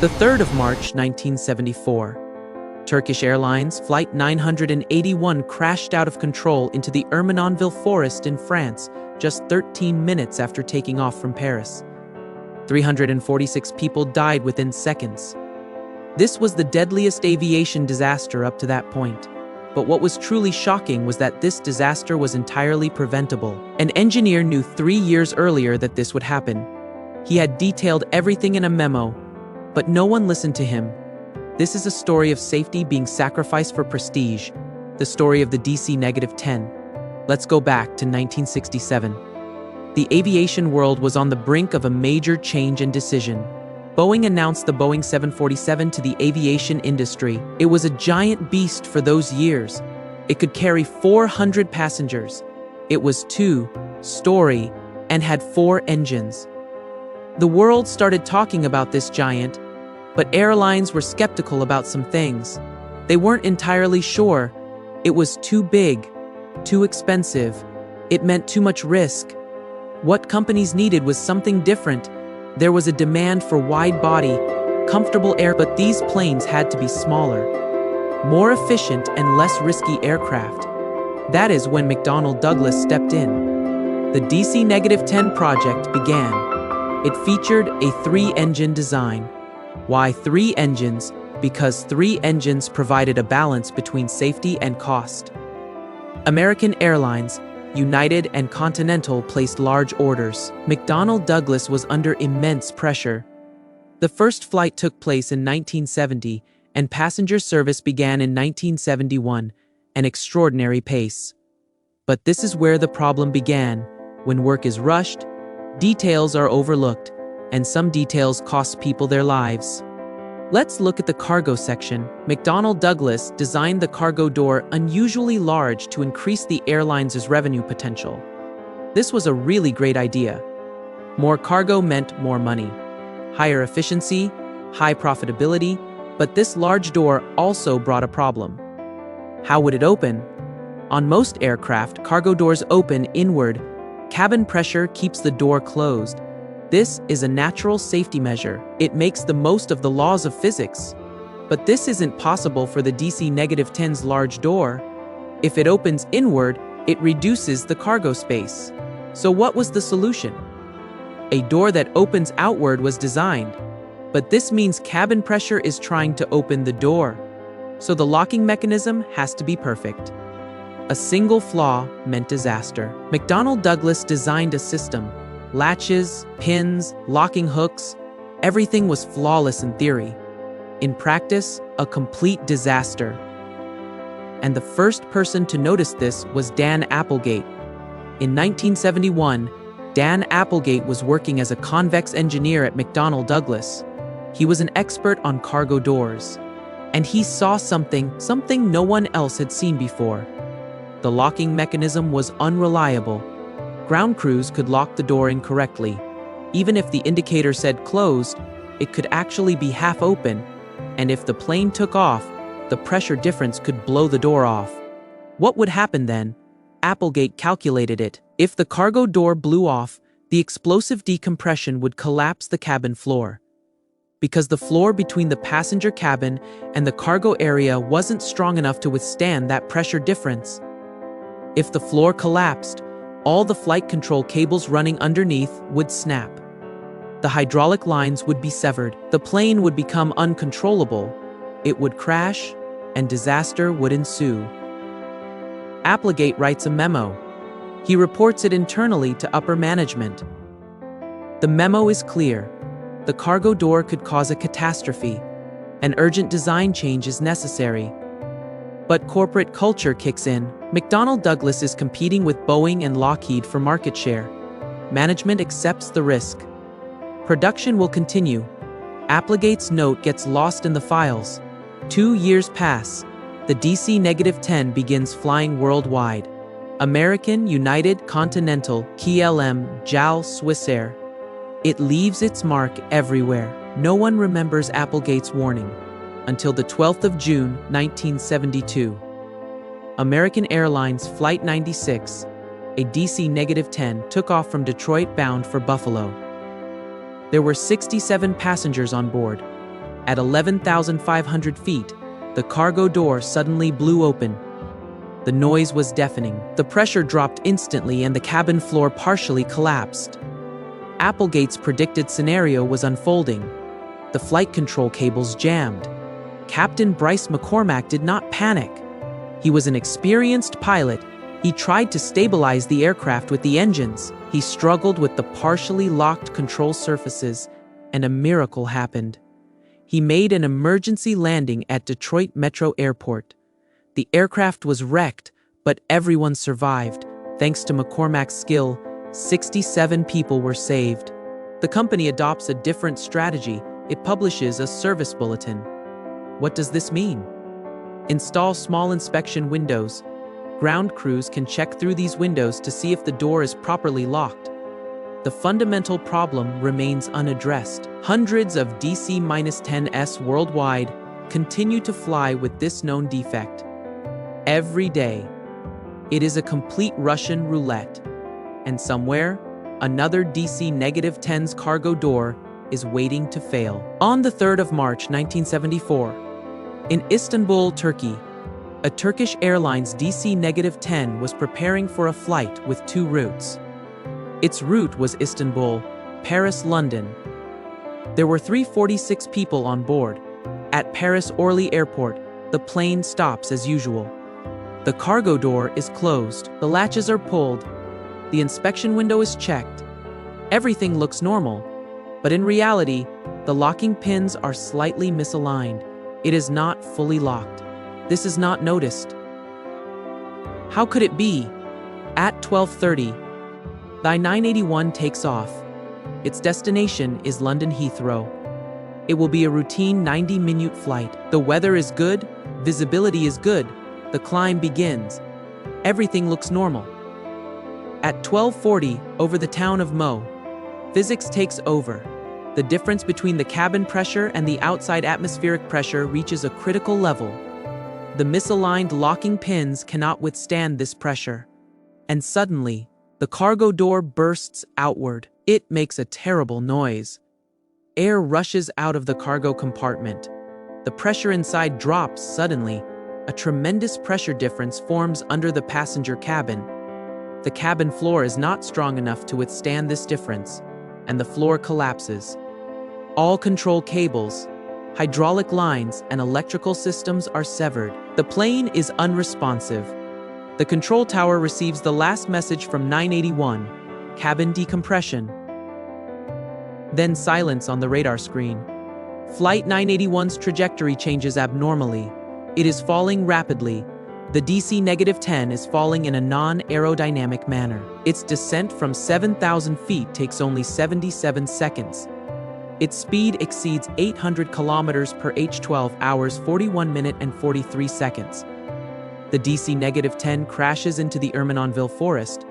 The 3rd of March 1974. Turkish Airlines Flight 981 crashed out of control into the Ermenonville forest in France just 13 minutes after taking off from Paris. 346 people died within seconds. This was the deadliest aviation disaster up to that point. But what was truly shocking was that this disaster was entirely preventable. An engineer knew 3 years earlier that this would happen. He had detailed everything in a memo, but no one listened to him. This is a story of safety being sacrificed for prestige, the story of the DC-10. Let's go back to 1967. The aviation world was on the brink of a major change and decision. Boeing announced the Boeing 747 to the aviation industry. It was a giant beast for those years. It could carry 400 passengers. It was two-story and had 4 engines. The world started talking about this giant, but airlines were skeptical about some things. They weren't entirely sure. It was too big, too expensive. It meant too much risk. What companies needed was something different. There was a demand for wide-body, comfortable air, but these planes had to be smaller, more efficient and less risky aircraft. That is when McDonnell Douglas stepped in. The DC-10 project began. It featured a 3-engine design. Why 3 engines? Because 3 engines provided a balance between safety and cost. American Airlines, United and Continental placed large orders. McDonnell Douglas was under immense pressure. The first flight took place in 1970, and passenger service began in 1971, an extraordinary pace. But this is where the problem began. When work is rushed, details are overlooked, and some details cost people their lives. Let's look at the cargo section. McDonnell Douglas designed the cargo door unusually large to increase the airline's revenue potential. This was a really great idea. More cargo meant more money, higher efficiency, high profitability, but this large door also brought a problem. How would it open? On most aircraft, cargo doors open inward. Cabin pressure keeps the door closed. This is a natural safety measure. It makes the most of the laws of physics. But this isn't possible for the DC-10's large door. If it opens inward, it reduces the cargo space. So what was the solution? A door that opens outward was designed. But this means cabin pressure is trying to open the door. So the locking mechanism has to be perfect. A single flaw meant disaster. McDonnell Douglas designed a system. Latches, pins, locking hooks, everything was flawless in theory. In practice, a complete disaster. And the first person to notice this was Dan Applegate. In 1971, Dan Applegate was working as a convex engineer at McDonnell Douglas. He was an expert on cargo doors. And he saw something no one else had seen before. The locking mechanism was unreliable. Ground crews could lock the door incorrectly. Even if the indicator said closed, it could actually be half open, and if the plane took off, the pressure difference could blow the door off. What would happen then? Applegate calculated it. If the cargo door blew off, the explosive decompression would collapse the cabin floor. Because the floor between the passenger cabin and the cargo area wasn't strong enough to withstand that pressure difference. If the floor collapsed, all the flight control cables running underneath would snap. The hydraulic lines would be severed. The plane would become uncontrollable. It would crash, and disaster would ensue. Applegate writes a memo. He reports it internally to upper management. The memo is clear. The cargo door could cause a catastrophe. An urgent design change is necessary. But corporate culture kicks in. McDonnell Douglas is competing with Boeing and Lockheed for market share. Management accepts the risk. Production will continue. Applegate's note gets lost in the files. 2 years pass. The DC-10 begins flying worldwide. American, United, Continental, KLM, JAL, Swissair. It leaves its mark everywhere. No one remembers Applegate's warning until the 12th of June, 1972. American Airlines Flight 96, a DC-10, took off from Detroit bound for Buffalo. There were 67 passengers on board. At 11,500 feet, the cargo door suddenly blew open. The noise was deafening. The pressure dropped instantly and the cabin floor partially collapsed. Applegate's predicted scenario was unfolding. The flight control cables jammed. Captain Bryce McCormack did not panic. He was an experienced pilot. He tried to stabilize the aircraft with the engines. He struggled with the partially locked control surfaces, and a miracle happened. He made an emergency landing at Detroit Metro Airport. The aircraft was wrecked, but everyone survived. Thanks to McCormack's skill, 67 people were saved. The company adopts a different strategy. It publishes a service bulletin. What does this mean? Install small inspection windows. Ground crews can check through these windows to see if the door is properly locked. The fundamental problem remains unaddressed. Hundreds of DC-10s worldwide continue to fly with this known defect. Every day, it is a complete Russian roulette. And somewhere, another DC-10's cargo door is waiting to fail. On the 3rd of March 1974, in Istanbul, Turkey, a Turkish Airlines DC-10 was preparing for a flight with two routes. Its route was Istanbul, Paris, London. There were 346 people on board. At Paris Orly Airport, the plane stops as usual. The cargo door is closed. The latches are pulled. The inspection window is checked. Everything looks normal, but in reality, the locking pins are slightly misaligned. It is not fully locked. This is not noticed. How could it be? At 12:30, the I-981 takes off. Its destination is London Heathrow. It will be a routine 90-minute flight. The weather is good, visibility is good, the climb begins. Everything looks normal. At 12:40, over the town of Mo, physics takes over. The difference between the cabin pressure and the outside atmospheric pressure reaches a critical level. The misaligned locking pins cannot withstand this pressure. And suddenly, the cargo door bursts outward. It makes a terrible noise. Air rushes out of the cargo compartment. The pressure inside drops suddenly. A tremendous pressure difference forms under the passenger cabin. The cabin floor is not strong enough to withstand this difference, and the floor collapses. All control cables, hydraulic lines, and electrical systems are severed. The plane is unresponsive. The control tower receives the last message from 981, cabin decompression. Then silence on the radar screen. Flight 981's trajectory changes abnormally. It is falling rapidly. The DC-10 is falling in a non-aerodynamic manner. Its descent from 7,000 feet takes only 77 seconds. Its speed exceeds 800 kilometers per h, 12 hours, 41 minutes and 43 seconds. The DC-10 crashes into the Ermenonville forest.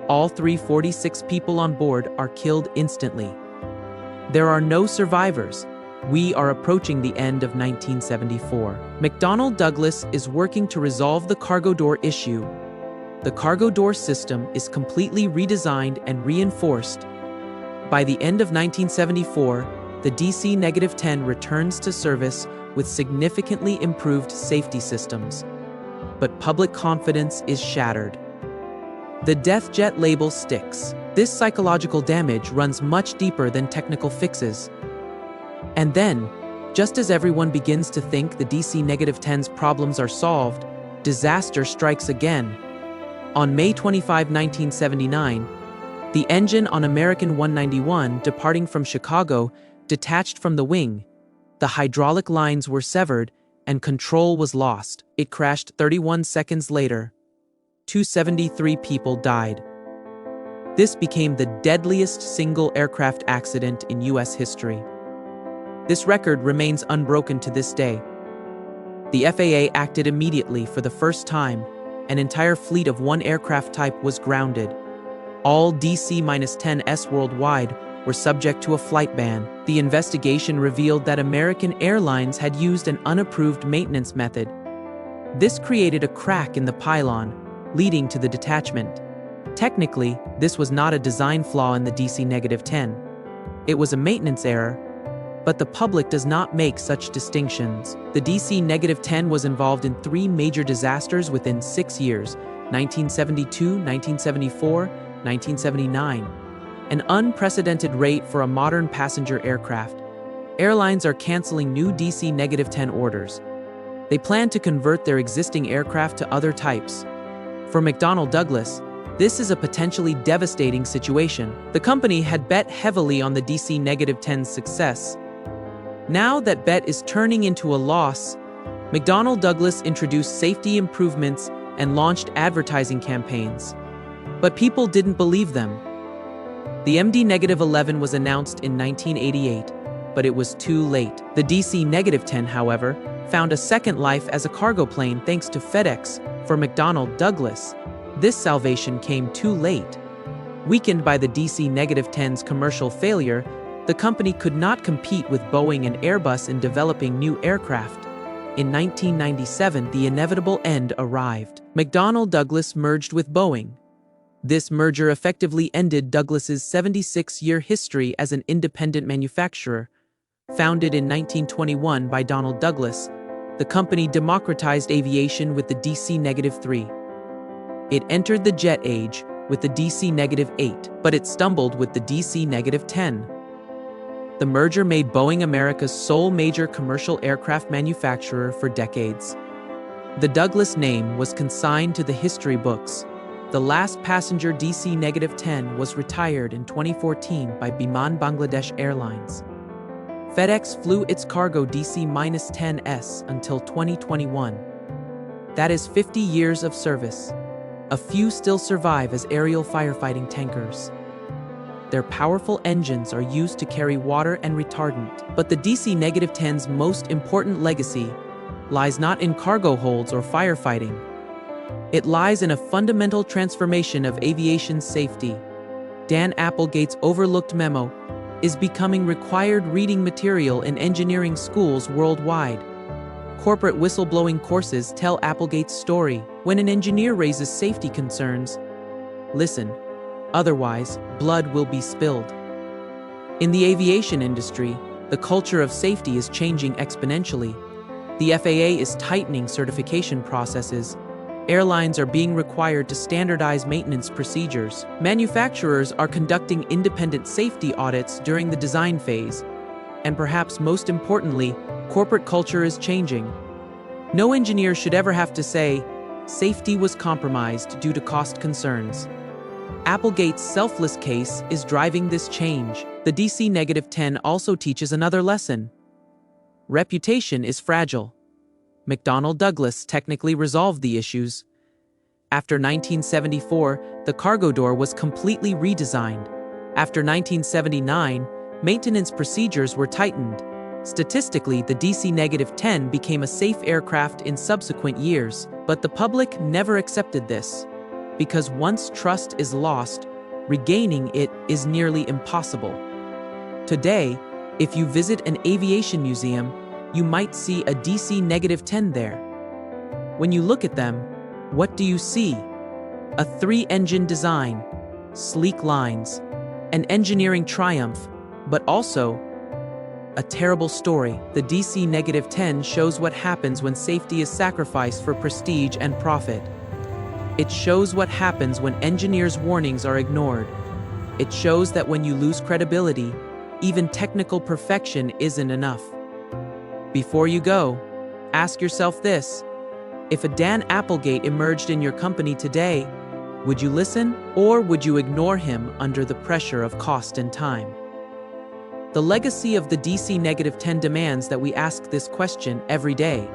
All 346 people on board are killed instantly. There are no survivors. We are approaching the end of 1974. McDonnell Douglas is working to resolve the cargo door issue. The cargo door system is completely redesigned and reinforced. By the end of 1974, the DC-10 returns to service with significantly improved safety systems. But public confidence is shattered. The death jet label sticks. This psychological damage runs much deeper than technical fixes. And then, just as everyone begins to think the DC-10's problems are solved, disaster strikes again. On May 25, 1979, the engine on American 191 departing from Chicago detached from the wing. The hydraulic lines were severed and control was lost. It crashed 31 seconds later. 273 people died. This became the deadliest single aircraft accident in U.S. history. This record remains unbroken to this day. The FAA acted immediately. For the first time, an entire fleet of one aircraft type was grounded. All DC-10s worldwide were subject to a flight ban. The investigation revealed that American Airlines had used an unapproved maintenance method. This created a crack in the pylon, leading to the detachment. Technically, this was not a design flaw in the DC-10. It was a maintenance error. But the public does not make such distinctions. The DC-10 was involved in 3 major disasters within 6 years, 1972, 1974, 1979. An unprecedented rate for a modern passenger aircraft. Airlines are canceling new DC-10 orders. They plan to convert their existing aircraft to other types. For McDonnell Douglas, this is a potentially devastating situation. The company had bet heavily on the DC-10's success. Now that bet is turning into a loss, McDonnell Douglas introduced safety improvements and launched advertising campaigns. But people didn't believe them. The MD-11 was announced in 1988, but it was too late. The DC-10, however, found a second life as a cargo plane thanks to FedEx. For McDonnell Douglas, this salvation came too late. Weakened by the DC-10's commercial failure, the company could not compete with Boeing and Airbus in developing new aircraft. In 1997, the inevitable end arrived. McDonnell Douglas merged with Boeing. This merger effectively ended Douglas's 76-year history as an independent manufacturer. Founded in 1921 by Donald Douglas, the company democratized aviation with the DC-3. It entered the jet age with the DC-8, but it stumbled with the DC-10. The merger made Boeing America's sole major commercial aircraft manufacturer for decades. The Douglas name was consigned to the history books. The last passenger DC-10 was retired in 2014 by Biman Bangladesh Airlines. FedEx flew its cargo DC-10s until 2021. That is 50 years of service. A few still survive as aerial firefighting tankers. Their powerful engines are used to carry water and retardant. But the DC-10's most important legacy lies not in cargo holds or firefighting. It lies in a fundamental transformation of aviation safety. Dan Applegate's overlooked memo is becoming required reading material in engineering schools worldwide. Corporate whistleblowing courses tell Applegate's story. When an engineer raises safety concerns, listen. Otherwise, blood will be spilled. In the aviation industry, the culture of safety is changing exponentially. The FAA is tightening certification processes. Airlines are being required to standardize maintenance procedures. Manufacturers are conducting independent safety audits during the design phase. And perhaps most importantly, corporate culture is changing. No engineer should ever have to say, safety was compromised due to cost concerns. Applegate's selfless case is driving this change. The DC-10 also teaches another lesson. Reputation is fragile. McDonnell Douglas technically resolved the issues. After 1974, the cargo door was completely redesigned. After 1979, maintenance procedures were tightened. Statistically, the DC-10 became a safe aircraft in subsequent years, but the public never accepted this. Because once trust is lost, regaining it is nearly impossible. Today, if you visit an aviation museum, you might see a DC-10 there. When you look at them, what do you see? A 3-engine design, sleek lines, an engineering triumph, but also a terrible story. The DC-10 shows what happens when safety is sacrificed for prestige and profit. It shows what happens when engineers' warnings are ignored. It shows that when you lose credibility, even technical perfection isn't enough. Before you go, ask yourself this. If a Dan Applegate emerged in your company today, would you listen, or would you ignore him under the pressure of cost and time? The legacy of the DC-10 demands that we ask this question every day.